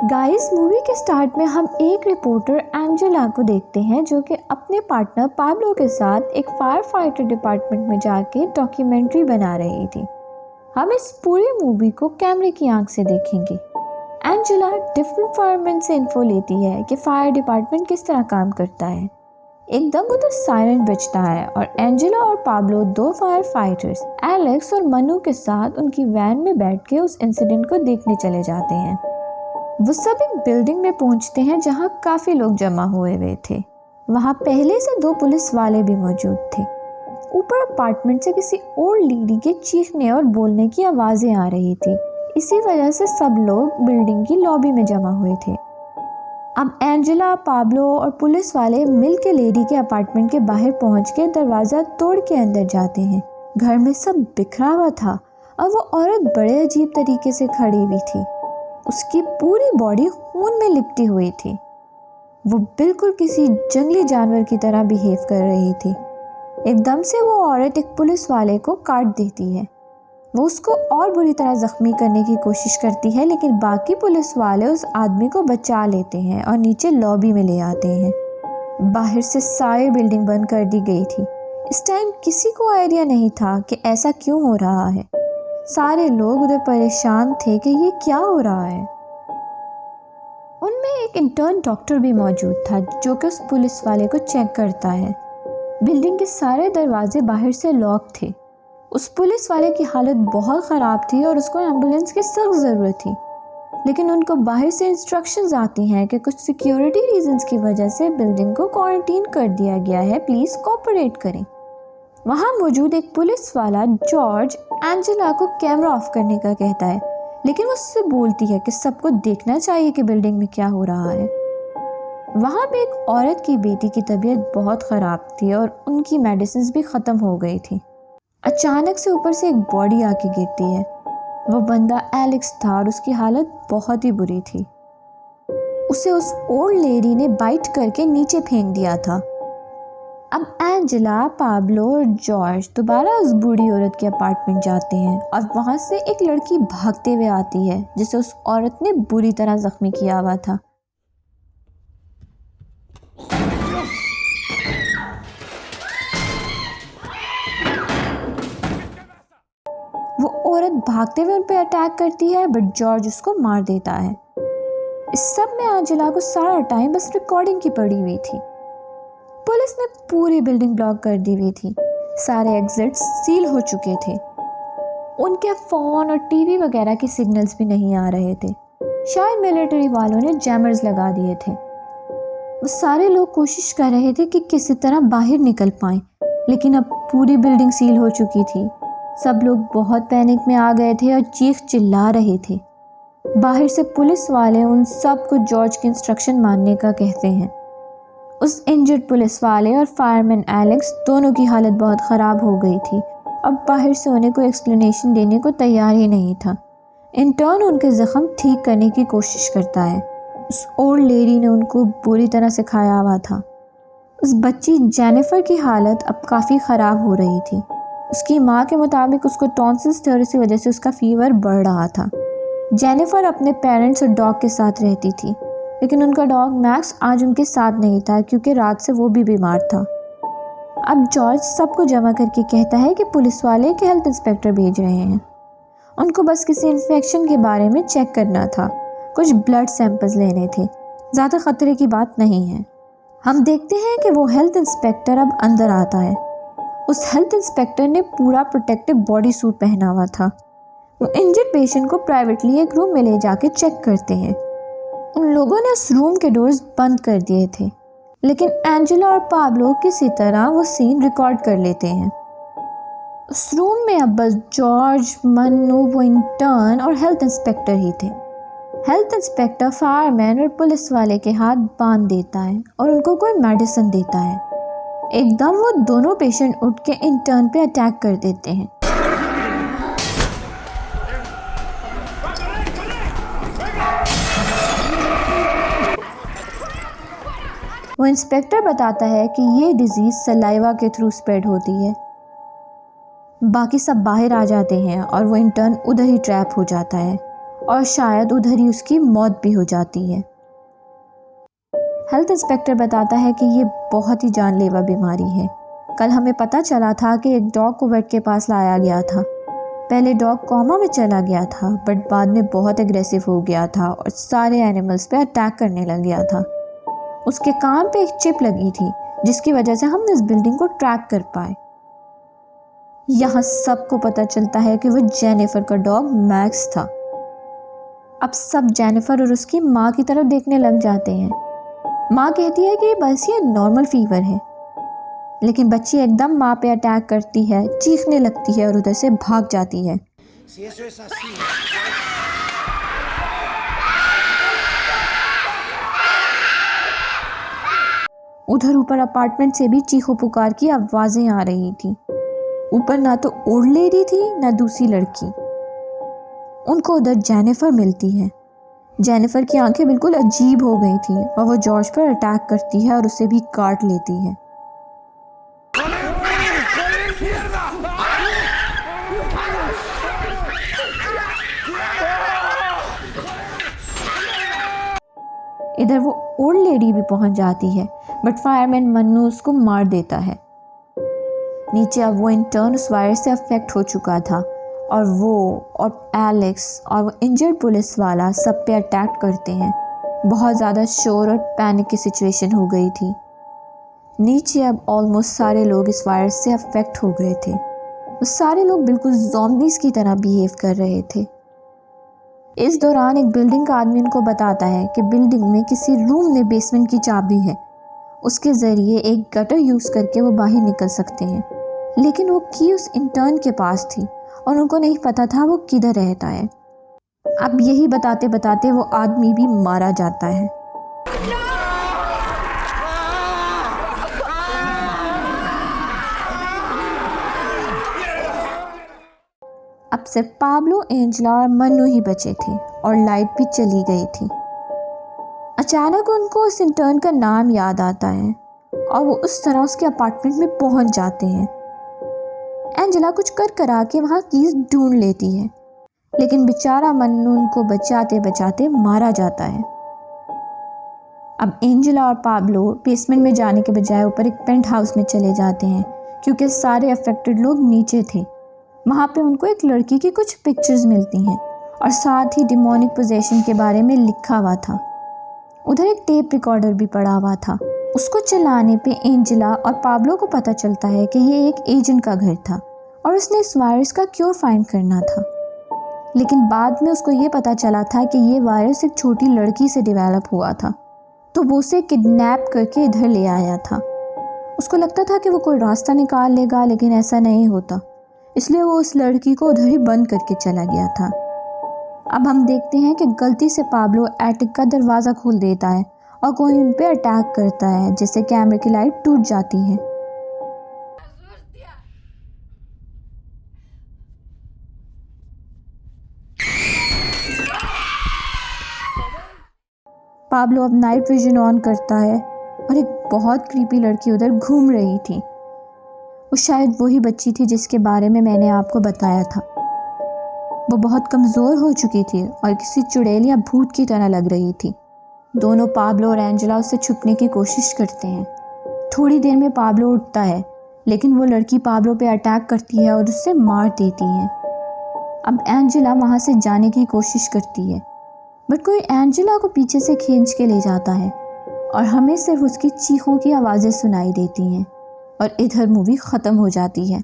Guys, movie के start में हम एक रिपोर्टर एंजेला को देखते हैं जो कि अपने पार्टनर पाब्लो के साथ एक फायर फाइटर डिपार्टमेंट में जाके डॉक्यूमेंट्री बना रही थी। हम इस पूरी मूवी को कैमरे की आंख से देखेंगे। एंजेला डिफरेंट फायरमैन से इन्फो लेती है कि फायर डिपार्टमेंट किस तरह काम करता है। एकदम उधर सायरन बजता है और एंजेला और पाब्लो, दो फायर फाइटर्स एलेक्स और मनु के साथ उनकी वैन में बैठ के उस इंसिडेंट को देखने चले जाते हैं। वो सब एक बिल्डिंग में पहुंचते हैं जहां काफ़ी लोग जमा हुए थे। वहां पहले से दो पुलिस वाले भी मौजूद थे। ऊपर अपार्टमेंट से किसी ओल्ड लेडी के चीखने और बोलने की आवाज़ें आ रही थी। इसी वजह से सब लोग बिल्डिंग की लॉबी में जमा हुए थे। अब एंजेला, पाब्लो और पुलिस वाले मिल के लेडी के अपार्टमेंट के बाहर पहुंच के दरवाज़ा तोड़ के अंदर जाते हैं। घर में सब बिखरा हुआ था और वो औरत बड़े अजीब तरीके से खड़ी हुई थी। उसकी पूरी बॉडी खून में लिपटी हुई थी। वो बिल्कुल किसी जंगली जानवर की तरह बिहेव कर रही थी। एकदम से वो औरत एक पुलिस वाले को काट देती है। वो उसको और बुरी तरह जख्मी करने की कोशिश करती है, लेकिन बाकी पुलिस वाले उस आदमी को बचा लेते हैं और नीचे लॉबी में ले आते हैं। बाहर से सारी बिल्डिंग बंद कर दी गई थी। इस टाइम किसी को आइडिया नहीं था कि ऐसा क्यों हो रहा है। सारे लोग उधर परेशान थे कि ये क्या हो रहा है। उनमें एक इंटर्न डॉक्टर भी मौजूद था जो कि उस पुलिस वाले को चेक करता है। बिल्डिंग के सारे दरवाजे बाहर से लॉक थे। उस पुलिस वाले की हालत बहुत ख़राब थी और उसको एम्बुलेंस की सख्त ज़रूरत थी, लेकिन उनको बाहर से इंस्ट्रक्शंस आती हैं कि कुछ सिक्योरिटी रीजंस की वजह से बिल्डिंग को क्वारंटीन कर दिया गया है, प्लीज़ कोऑपरेट करें। वहाँ मौजूद एक पुलिस वाला जॉर्ज एंजेला को कैमरा ऑफ करने का कहता है, लेकिन वो उससे बोलती है कि सबको देखना चाहिए कि बिल्डिंग में क्या हो रहा है। वहाँ पे एक औरत की बेटी की तबीयत बहुत ख़राब थी और उनकी मेडिसिन भी ख़त्म हो गई थी। अचानक से ऊपर से एक बॉडी आके गिरती है। वो बंदा एलेक्स था और उसकी हालत बहुत ही बुरी थी। उसे उस ओल्ड लेडी ने बाइट करके नीचे फेंक दिया था। अब एंजेला, पाब्लो और जॉर्ज दोबारा उस बूढ़ी औरत के अपार्टमेंट जाते हैं और वहाँ से एक लड़की भागते हुए आती है जिसे उस औरत ने बुरी तरह जख्मी किया हुआ था। वो औरत भागते हुए उन पर अटैक करती है, बट जॉर्ज उसको मार देता है। इस सब में एंजेला को सारा टाइम बस रिकॉर्डिंग की पड़ी हुई थी। पुलिस ने पूरी बिल्डिंग ब्लॉक कर दी हुई थी। सारे एग्जिट्स सील हो चुके थे। उनके फ़ोन और टीवी वगैरह के सिग्नल्स भी नहीं आ रहे थे। शायद मिलिट्री वालों ने जैमर्स लगा दिए थे। वो सारे लोग कोशिश कर रहे थे कि किसी तरह बाहर निकल पाएं, लेकिन अब पूरी बिल्डिंग सील हो चुकी थी। सब लोग बहुत पैनिक में आ गए थे और चीख चिल्ला रहे थे। बाहर से पुलिस वाले उन सब को जॉर्ज की इंस्ट्रक्शन मानने का कहते हैं। उस इंजर्ड पुलिस वाले और फायरमैन एलेक्स दोनों की हालत बहुत ख़राब हो गई थी। अब बाहर से उन्हें कोई एक्सप्लेनेशन देने को तैयार ही नहीं था। इंटर्न उनके ज़ख्म ठीक करने की कोशिश करता है। उस ओल्ड लेडी ने उनको बुरी तरह सिखाया हुआ था। उस बच्ची जेनिफर की हालत अब काफ़ी ख़राब हो रही थी। उसकी माँ के मुताबिक उसको टॉन्सिल्स की वजह से उसका फीवर बढ़ रहा था। जेनिफर अपने पेरेंट्स और डॉग के साथ रहती थी, लेकिन उनका डॉग मैक्स आज उनके साथ नहीं था क्योंकि रात से वो भी बीमार था। अब जॉर्ज सबको जमा करके कहता है कि पुलिस वाले के हेल्थ इंस्पेक्टर भेज रहे हैं। उनको बस किसी इन्फेक्शन के बारे में चेक करना था, कुछ ब्लड सैंपल्स लेने थे, ज़्यादा ख़तरे की बात नहीं है। हम देखते हैं कि वो हेल्थ इंस्पेक्टर अब अंदर आता है। उस हेल्थ इंस्पेक्टर ने पूरा प्रोटेक्टिव बॉडी सूट पहना हुआ था। वो इंजर्ड पेशेंट को प्राइवेटली एक रूम में ले जाके चेक करते हैं। उन लोगों ने उस रूम के डोर्स बंद कर दिए थे, लेकिन एंजेला और पाब्लो किसी तरह वो सीन रिकॉर्ड कर लेते हैं। उस रूम में अब बस जॉर्ज, मन्नू, वो इंटर्न और हेल्थ इंस्पेक्टर ही थे। हेल्थ इंस्पेक्टर फायरमैन और पुलिस वाले के हाथ बांध देता है और उनको कोई मेडिसिन देता है। एकदम वो दोनों पेशेंट उठ के इंटर्न पे अटैक कर देते हैं। वो इंस्पेक्टर बताता है कि ये डिजीज़ सलाइवा के थ्रू स्प्रेड होती है। बाकी सब बाहर आ जाते हैं और वो इंटर्न उधर ही ट्रैप हो जाता है और शायद उधर ही उसकी मौत भी हो जाती है। हेल्थ इंस्पेक्टर बताता है कि ये बहुत ही जानलेवा बीमारी है। कल हमें पता चला था कि एक डॉग को वेट के पास लाया गया था। पहले डॉग कोमा में चला गया था, बट बाद में बहुत एग्रेसिव हो गया था और सारे एनिमल्स पे अटैक करने लग गया था। उसके कान पे एक चिप लगी थी, जिसकी वजह से हम इस बिल्डिंग को ट्रैक कर पाए। यहाँ सबको पता चलता है कि वो जेनिफर का डॉग मैक्स था। अब सब जेनिफर और उसकी माँ की तरफ देखने लग जाते हैं। माँ कहती है कि बस ये नॉर्मल फीवर है, लेकिन बच्ची एकदम माँ पे अटैक करती है, चीखने लगती है और उधर से भाग जाती है। उधर ऊपर अपार्टमेंट से भी चीखों पुकार की आवाजें आ रही थी। ऊपर ना तो ओल्ड लेडी थी ना दूसरी लड़की। उनको उधर जेनिफर मिलती है। जेनिफर की आंखें बिल्कुल अजीब हो गई थी और वो जॉर्ज पर अटैक करती है और उसे भी काट लेती है। इधर वो ओल्ड लेडी भी पहुंच जाती है, बट फायरमैन मन्नू उसको मार देता है। नीचे अब वो इंटर्न उस वायरस से अफेक्ट हो चुका था और वो और एलेक्स और वो इंजर्ड पुलिस वाला सब पे अटैक करते हैं। बहुत ज़्यादा शोर और पैनिक की सिचुएशन हो गई थी। नीचे अब ऑलमोस्ट सारे लोग इस वायरस से अफेक्ट हो गए थे। वो सारे लोग बिल्कुल ज़ॉम्बीज़ की तरह बिहेव कर रहे थे। इस दौरान एक बिल्डिंग का आदमी उनको बताता है कि बिल्डिंग में किसी रूम में बेसमेंट की चाबी है, उसके ज़रिए एक गटर यूज़ करके वो बाहर निकल सकते हैं। लेकिन वो की उस इंटर्न के पास थी और उनको नहीं पता था वो किधर रहता है। अब यही बताते बताते वो आदमी भी मारा जाता है। अब सिर्फ पाब्लो, एंजेला और मन्नू ही बचे थे और लाइट भी चली गई थी। अचानक उनको उस इंटर्न का नाम याद आता है और वो उस तरह उसके अपार्टमेंट में पहुंच जाते हैं। एंजेला कुछ कर करा के वहाँ कीज ढूंढ लेती है, लेकिन बेचारा मन्नू उनको बचाते बचाते मारा जाता है। अब एंजेला और पाब्लो बेसमेंट में जाने के बजाय ऊपर एक पेंट हाउस में चले जाते हैं, क्योंकि सारे अफेक्टेड लोग नीचे थे। वहाँ पे उनको एक लड़की की कुछ पिक्चर्स मिलती हैं और साथ ही डिमोनिक पोजेशन के बारे में लिखा हुआ था। उधर एक टेप रिकॉर्डर भी पड़ा हुआ था। उसको चलाने पे एंजेला और पाब्लो को पता चलता है कि ये एक एजेंट का घर था और उसने इस वायरस का क्योर फाइंड करना था। लेकिन बाद में उसको ये पता चला था कि ये वायरस एक छोटी लड़की से डेवलप हुआ था, तो वो उसे किडनैप करके इधर ले आया था। उसको लगता था कि वो कोई रास्ता निकाल लेगा, लेकिन ऐसा नहीं होता, इसलिए वो उस लड़की को उधर ही बंद करके चला गया था। अब हम देखते हैं कि गलती से पाब्लो एटिक का दरवाज़ा खोल देता है और कोई उन पे अटैक करता है, जिससे कैमरे की लाइट टूट जाती है। पाब्लो अब नाइट विजन ऑन करता है और एक बहुत क्रीपी लड़की उधर घूम रही थी। वो शायद वही बच्ची थी जिसके बारे में मैंने आपको बताया था। वो बहुत कमज़ोर हो चुकी थी और किसी चुड़ैल या भूत की तरह लग रही थी। दोनों पाब्लो और एंजेला उससे छुपने की कोशिश करते हैं। थोड़ी देर में पाब्लो उठता है, लेकिन वो लड़की पाब्लो पे अटैक करती है और उससे मार देती है। अब एंजेला वहाँ से जाने की कोशिश करती है, बट कोई एंजेला को पीछे से खींच के ले जाता है और हमें सिर्फ उसकी चीखों की आवाज़ें सुनाई देती हैं और इधर मूवी ख़त्म हो जाती है।